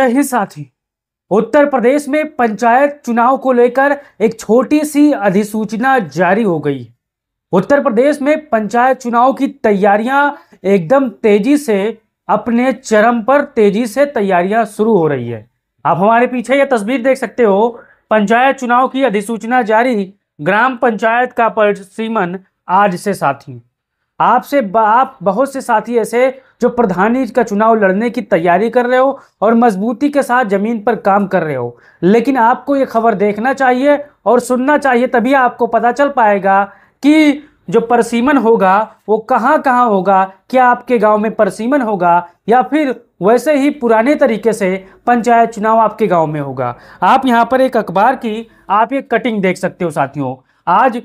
जय हिंद साथी। उत्तर प्रदेश में पंचायत चुनाव को लेकर एक छोटी सी अधिसूचना जारी हो गई। उत्तर प्रदेश में पंचायत चुनाव की तैयारियां एकदम तेजी से अपने चरम पर तेजी से तैयारियां शुरू हो रही है। आप हमारे पीछे यह तस्वीर देख सकते हो। पंचायत चुनाव की अधिसूचना जारी, ग्राम पंचायत का परिसीमन आज से साथी। आप बहुत से साथी ऐसे जो प्रधानी का चुनाव लड़ने की तैयारी कर रहे हो और मजबूती के साथ जमीन पर काम कर रहे हो, लेकिन आपको ये खबर देखना चाहिए और सुनना चाहिए, तभी आपको पता चल पाएगा कि जो परिसीमन होगा वो कहाँ कहाँ होगा। क्या आपके गांव में परिसीमन होगा या फिर वैसे ही पुराने तरीके से पंचायत चुनाव आपके गांव में होगा। आप यहाँ पर एक अखबार की आप एक कटिंग देख सकते हो साथियों। आज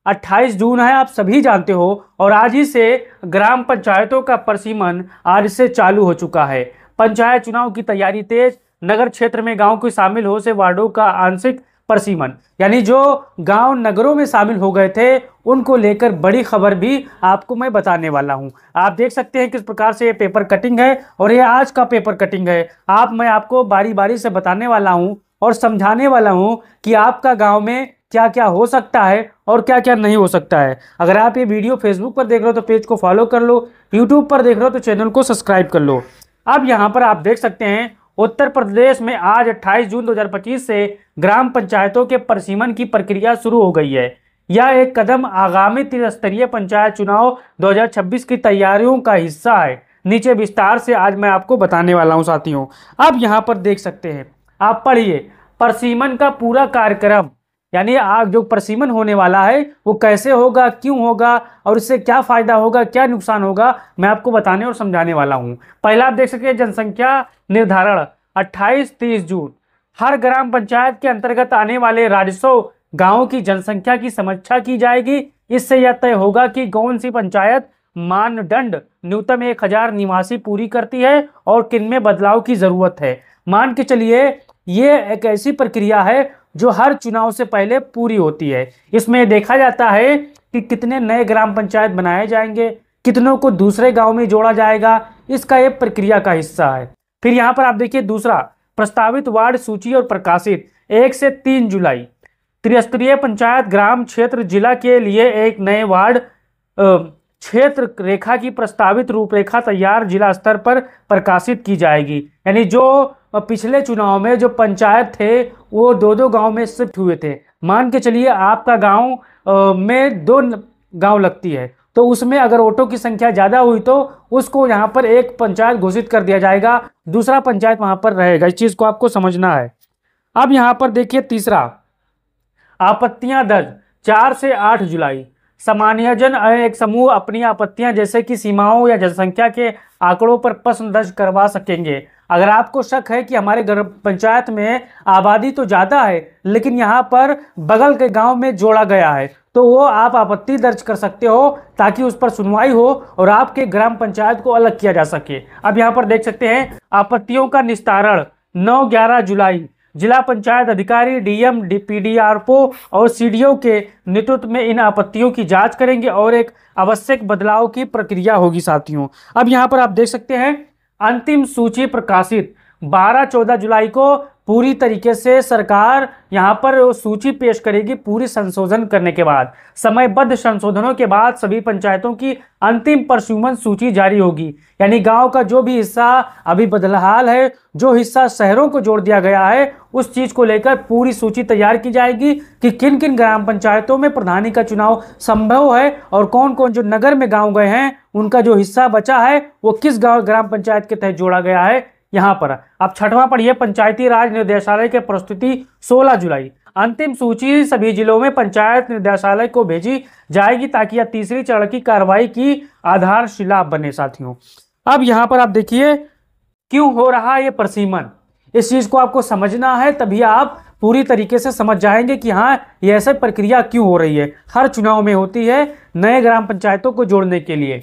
28 जून है, आप सभी जानते हो, और आज ही से ग्राम पंचायतों का परिसीमन आज से चालू हो चुका है। पंचायत चुनाव की तैयारी तेज, नगर क्षेत्र में गांव के शामिल हो से वार्डों का आंशिक परिसीमन, यानी जो गांव नगरों में शामिल हो गए थे उनको लेकर बड़ी खबर भी आपको मैं बताने वाला हूं। आप देख सकते हैं किस प्रकार से ये पेपर कटिंग है और ये आज का पेपर कटिंग है। मैं आपको बारी बारी से बताने वाला हूं और समझाने वाला हूं कि आपका गांव में क्या क्या हो सकता है और क्या क्या नहीं हो सकता है। अगर आप ये वीडियो फेसबुक पर देख रहे हो तो पेज को फॉलो कर लो, यूट्यूब पर देख रहे हो तो चैनल को सब्सक्राइब कर लो। अब यहाँ पर आप देख सकते हैं उत्तर प्रदेश में आज 28 जून 2025 से ग्राम पंचायतों के परिसीमन की प्रक्रिया शुरू हो गई है। यह एक कदम आगामी त्रिस्तरीय पंचायत चुनाव 2026 की तैयारियों का हिस्सा है। नीचे विस्तार से आज मैं आपको बताने वाला हूँ साथियों। अब यहाँ पर देख सकते हैं, आप पढ़िए परिसीमन का पूरा कार्यक्रम, यानी आज जो परिसीमन होने वाला है वो कैसे होगा, क्यों होगा और इससे क्या फायदा होगा, क्या नुकसान होगा, मैं आपको बताने और समझाने वाला हूं। पहला आप देख सकते हैं जनसंख्या निर्धारण 28-30 जून। हर ग्राम पंचायत के अंतर्गत आने वाले राजस्व गांवों की जनसंख्या की समीक्षा की जाएगी। इससे यह तय होगा कि कौन सी पंचायत मानदंड न्यूनतम 1000 निवासी पूरी करती है और किनमें बदलाव की जरूरत है। मान के चलिए ये एक ऐसी प्रक्रिया है जो हर चुनाव से पहले पूरी होती है। इसमें देखा जाता है कि कितने नए ग्राम पंचायत बनाए जाएंगे, कितनों को दूसरे गांव में जोड़ा जाएगा, इसका एक प्रक्रिया का हिस्सा है। फिर यहाँ पर आप देखिए दूसरा, प्रस्तावित वार्ड सूची और प्रकाशित 1 से 3 जुलाई। त्रिस्तरीय पंचायत ग्राम क्षेत्र जिला के लिए एक नए वार्ड क्षेत्र रेखा की प्रस्तावित रूपरेखा तैयार जिला स्तर पर प्रकाशित की जाएगी। यानी जो पिछले चुनाव में जो पंचायत थे वो 2-2 गांव में शिफ्ट हुए थे। मान के चलिए आपका गांव में 2 गांव लगती है, तो उसमें अगर वोटों की संख्या ज़्यादा हुई तो उसको यहाँ पर एक पंचायत घोषित कर दिया जाएगा, दूसरा पंचायत वहाँ पर रहेगा। इस चीज़ को आपको समझना है। अब यहाँ पर देखिए तीसरा, आपत्तियाँ दर्ज 4 से 8 जुलाई। समान्यजन एक समूह अपनी आपत्तियां जैसे कि सीमाओं या जनसंख्या के आंकड़ों पर प्रश्न दर्ज करवा सकेंगे। अगर आपको शक है कि हमारे ग्राम पंचायत में आबादी तो ज़्यादा है लेकिन यहाँ पर बगल के गांव में जोड़ा गया है, तो वो आप आपत्ति दर्ज कर सकते हो ताकि उस पर सुनवाई हो और आपके ग्राम पंचायत को अलग किया जा सके। अब यहाँ पर देख सकते हैं आपत्तियों का निस्तारण 9-11 जुलाई। जिला पंचायत अधिकारी डीएम पीडीआरओ और सीडीओ के नेतृत्व में इन आपत्तियों की जांच करेंगे और एक आवश्यक बदलाव की प्रक्रिया होगी साथियों। अब यहाँ पर आप देख सकते हैं अंतिम सूची प्रकाशित 12-14 जुलाई को पूरी तरीके से सरकार यहाँ पर सूची पेश करेगी। पूरी संशोधन करने के बाद, समयबद्ध संशोधनों के बाद सभी पंचायतों की अंतिम परिसीमन सूची जारी होगी। यानी गांव का जो भी हिस्सा अभी बदलहाल है, जो हिस्सा शहरों को जोड़ दिया गया है, उस चीज को लेकर पूरी सूची तैयार की जाएगी कि किन किन ग्राम पंचायतों में प्रधानी का चुनाव संभव है और कौन कौन जो नगर में गाँव गए हैं उनका जो हिस्सा बचा है वो किस ग्राम पंचायत के तहत जोड़ा गया है। यहाँ पर अब छठवां पढ़िए, पंचायती राज निर्देशालय के प्रस्तुति 16 जुलाई। अंतिम सूची सभी जिलों में पंचायत निर्देशालय को भेजी जाएगी ताकि यह तीसरी चरण की कार्रवाई की आधारशिला बने साथियों। अब यहाँ पर आप देखिए क्यों हो रहा है ये परिसीमन, इस चीज को आपको समझना है, तभी आप पूरी तरीके से समझ जाएंगे कि हाँ ये ऐसी प्रक्रिया क्यों हो रही है। हर चुनाव में होती है नए ग्राम पंचायतों को जोड़ने के लिए।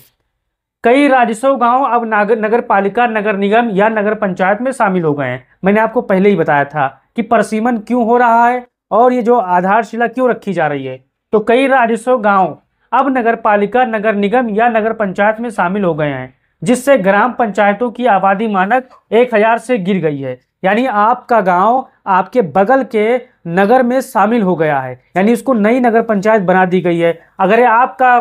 कई राजस्व गांव अब नगर पालिका, नगर निगम या नगर पंचायत में शामिल हो गए हैं। मैंने आपको पहले ही बताया था कि परिसीमन क्यों हो रहा है और ये जो आधारशिला क्यों रखी जा रही है। तो कई राजस्व गांव अब नगर पालिका, नगर निगम या नगर पंचायत में शामिल हो गए हैं, जिससे ग्राम पंचायतों की आबादी मानक 1000 से गिर गई है। यानी आपका गांव आपके बगल के नगर में शामिल हो गया है, यानी इसको नई नगर पंचायत बना दी गई है। अगर ये आपका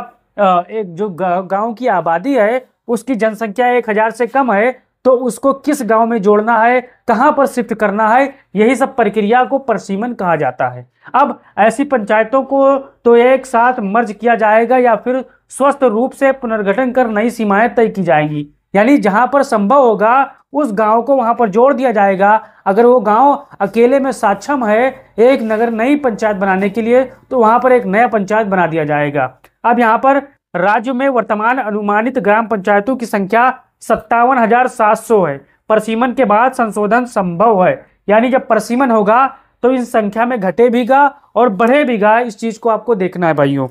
एक जो गांव की आबादी है उसकी जनसंख्या 1000 से कम है तो उसको किस गांव में जोड़ना है, कहां पर शिफ्ट करना है, यही सब प्रक्रिया को परसीमन कहा जाता है। अब ऐसी पंचायतों को तो एक साथ मर्ज किया जाएगा या फिर स्वस्थ रूप से पुनर्गठन कर नई सीमाएं तय की जाएंगी, यानी जहां पर संभव होगा उस गांव को वहां पर जोड़ दिया जाएगा। अगर वो गांव अकेले में सक्षम है एक नगर नई पंचायत बनाने के लिए तो वहां पर एक नया पंचायत बना दिया जाएगा। अब यहाँ पर राज्य में वर्तमान अनुमानित ग्राम पंचायतों की संख्या 57,700 है। परसीमन के बाद संशोधन संभव है, यानी जब परसीमन होगा तो इस संख्या में घटे भीगा और बढ़े भीगा, इस चीज को आपको देखना है भाइयों।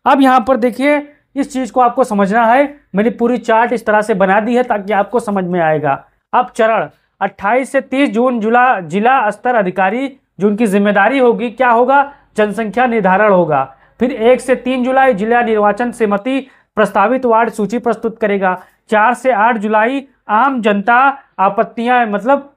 अब यहाँ पर देखिए इस चीज को आपको समझना है, मैंने पूरी चार्ट इस तरह से बना दी है ताकि आपको समझ में आएगा। अब चरण 28 से 30 जून जिला स्तर अधिकारी जिनकी जिम्मेदारी होगी क्या होगा, जनसंख्या निर्धारण होगा। फिर 1 से 3 जुलाई जिला निर्वाचन समिति प्रस्तावित वार्ड सूची प्रस्तुत करेगा। 4 से 8 जुलाई आम जनता आपत्तियां मतलब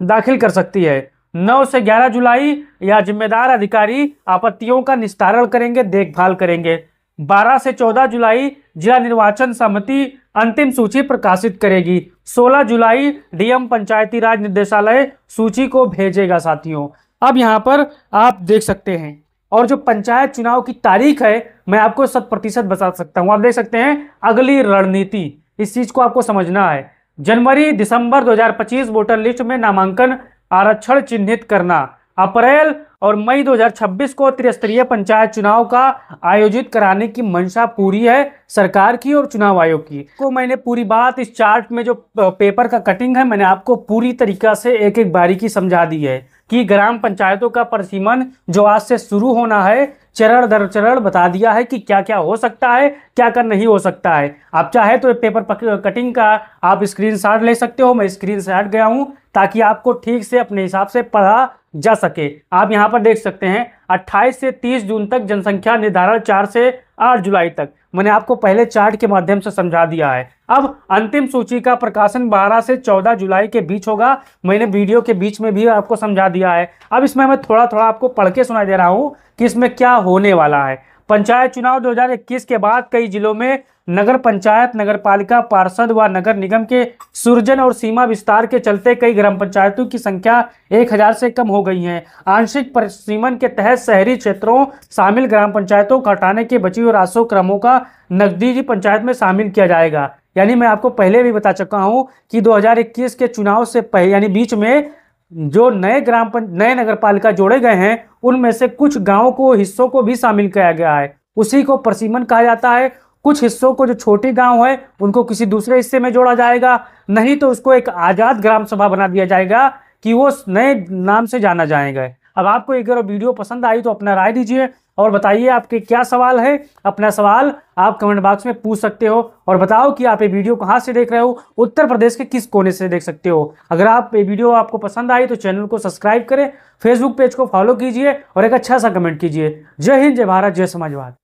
दाखिल कर सकती है। 9 से 11 जुलाई या जिम्मेदार अधिकारी आपत्तियों का निस्तारण करेंगे, देखभाल करेंगे। 12 से 14 जुलाई जिला निर्वाचन समिति अंतिम सूची प्रकाशित करेगी। 16 जुलाई डीएम पंचायती राज निदेशालय सूची को भेजेगा साथियों। अब यहाँ पर आप देख सकते हैं, और जो पंचायत चुनाव की तारीख है मैं आपको 100% बता सकता हूँ। आप देख सकते हैं अगली रणनीति, इस चीज को आपको समझना है। जनवरी दिसंबर 2025 वोटर लिस्ट में नामांकन आरक्षण चिन्हित करना। अप्रैल और मई 2026 को त्रिस्तरीय पंचायत चुनाव का आयोजित कराने की मंशा पूरी है सरकार की और चुनाव आयोग की। को मैंने पूरी बात इस चार्ट में जो पेपर का कटिंग है मैंने आपको पूरी तरीका से एक एक बारीकी समझा दी है कि ग्राम पंचायतों का परसीमन जो आज से शुरू होना है चरण दर चरण बता दिया है कि क्या क्या हो सकता है, क्या क्या नहीं हो सकता है। आप चाहे तो पेपर कटिंग का आप स्क्रीनशॉट ले सकते हो, मैं स्क्रीनशॉट गया हूं ताकि आपको ठीक से अपने हिसाब से पढ़ा जा सके। आप यहां पर देख सकते हैं 28 से 30 जून तक जनसंख्या निर्धारण, 4 से 8 जुलाई तक मैंने आपको पहले चार्ट के माध्यम से समझा दिया है। अब अंतिम सूची का प्रकाशन 12 से 14 जुलाई के बीच होगा, मैंने वीडियो के बीच में भी आपको समझा दिया है। अब इसमें मैं थोड़ा थोड़ा आपको पढ़ के सुना दे रहा हूं कि इसमें क्या होने वाला है। पंचायत चुनाव 2021 के बाद कई जिलों में नगर पंचायत, नगर पालिका, पार्षद व नगर निगम के सृजन और सीमा विस्तार के चलते कई ग्राम पंचायतों की संख्या 1000 से कम हो गई है। आंशिक परसीमन के तहत शहरी क्षेत्रों शामिल ग्राम पंचायतों को हटाने के बची हुई राजस्व क्रमों का नजदीकी पंचायत में शामिल किया जाएगा। यानी मैं आपको पहले भी बता चुका हूं कि 2021 के चुनाव से पहले यानी बीच में जो नए नगर पालिका जोड़े गए हैं उनमें से कुछ गांवों को हिस्सों को भी शामिल किया गया है, उसी को परसीमन कहा जाता है। कुछ हिस्सों को जो छोटी गांव है उनको किसी दूसरे हिस्से में जोड़ा जाएगा, नहीं तो उसको एक आजाद ग्राम सभा बना दिया जाएगा कि वो नए नाम से जाना जाएगा। अब आपको अगर वीडियो पसंद आई तो अपना राय दीजिए और बताइए आपके क्या सवाल है। अपना सवाल आप कमेंट बॉक्स में पूछ सकते हो और बताओ कि आप ये वीडियो कहाँ से देख रहे हो, उत्तर प्रदेश के किस कोने से देख सकते हो। अगर आप ये वीडियो आपको पसंद आई तो चैनल को सब्सक्राइब करें, फेसबुक पेज को फॉलो कीजिए और एक अच्छा सा कमेंट कीजिए। जय हिंद, जय भारत, जय समाजवाद।